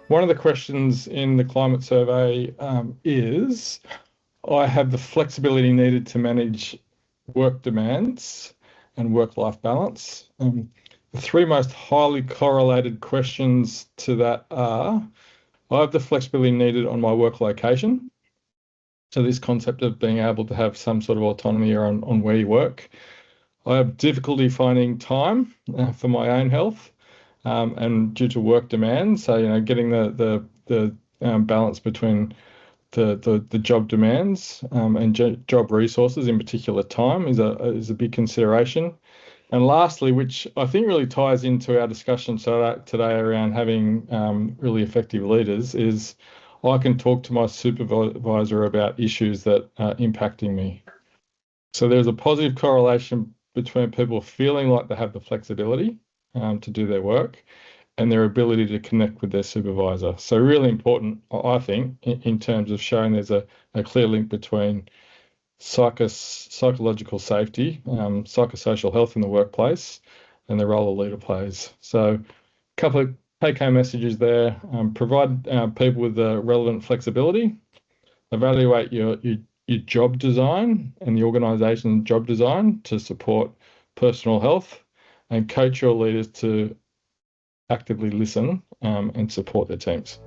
One of the questions in the climate survey is, I have the flexibility needed to manage work demands and work-life balance. The three most highly correlated questions to that are, I have the flexibility needed on my work location. So this concept of being able to have some sort of autonomy on where you work. I have difficulty finding time for my own health and due to work demands. So, getting the balance between the job demands and job resources, in particular time, is a big consideration. And lastly, which I think really ties into our discussion today around having really effective leaders, is I can talk to my supervisor about issues that are impacting me. So there's a positive correlation between people feeling like they have the flexibility to do their work and their ability to connect with their supervisor. So really important, I think, in terms of showing there's a clear link between psychological safety, psychosocial health in the workplace, and the role a leader plays. So a couple of take-home messages there. Provide people with the relevant flexibility. Evaluate your job design and the organisation's job design to support personal health, and coach your leaders to actively listen and support their teams.